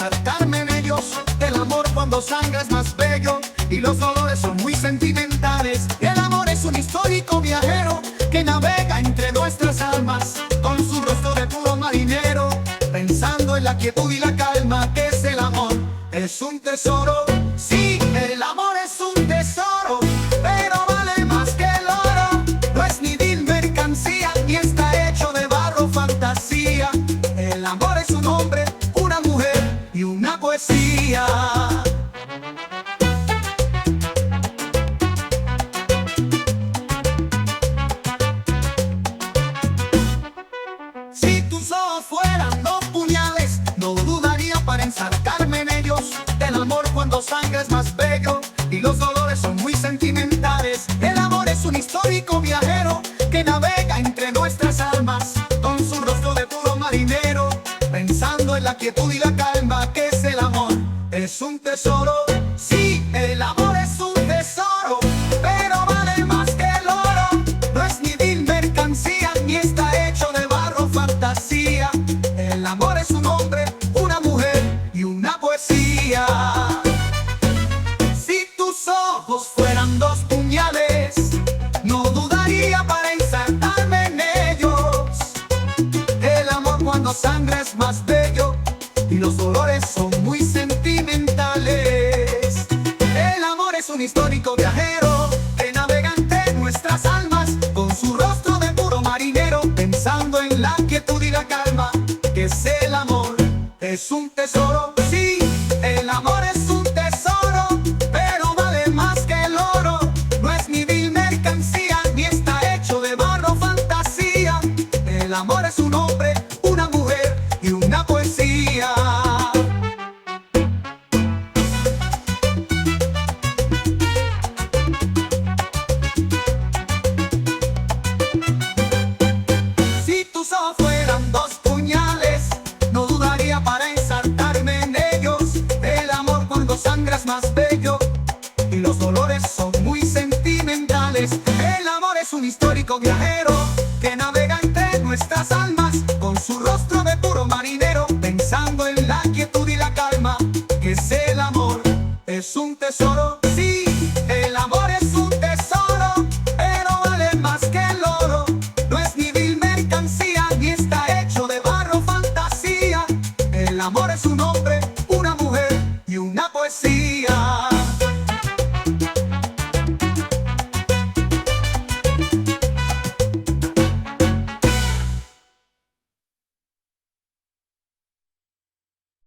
ensartarme en ellos. El amor cuando sangra es más bello y los dolores son muy sentimentales. El amor es un histórico viajero que navega entre nuestras almas con su rostro de puro marinero, pensando en la quietud y la calma. Que es el amor, es un tesoro. Sí, el amor es un tesoro, pero vale más que el oro. No es ni vil mercancía, ni está hecho de barro fantasía. El amor es un hombre, una mujer y una poesía. Si tus ojos fueran dos puñales, no dudaría para ensartarme en ellos. El amor cuando sangra es más bello y los dolores son muy sentimentales. El amor es un histórico viajero que navega entre nuestras almas con su rostro de puro marinero, pensando en la quietud y la calma. Que es el amor, es un tesoro. Sí, el amor es un tesoro, pero vale más que el oro. No es ni vil mercancía, ni está hecho de barro fantasía. El amor es un hombre, una mujer y una poesía. Si tus ojos fueran dos puñales, no dudaría para ensartarme en ellos. El amor cuando sangra es más bello y los dolores son muy sentimentales. El amor es un histórico viajero que navega entre nuestras almas con su rostro de puro marinero, pensando en la quietud y la calma. Que es el amor, es un tesoro. Sí, el amor es un tesoro, pero vale más que el oro. No es ni vil mercancía, ni está hecho de barro fantasía. El amor es un hombre, una mujer y una poesía. Si tus ojos fueran dos puñales, no dudaría para ensartarme en ellos. El amor cuando sangra es más bello y los dolores son muy sentimentales. El amor es un histórico viaje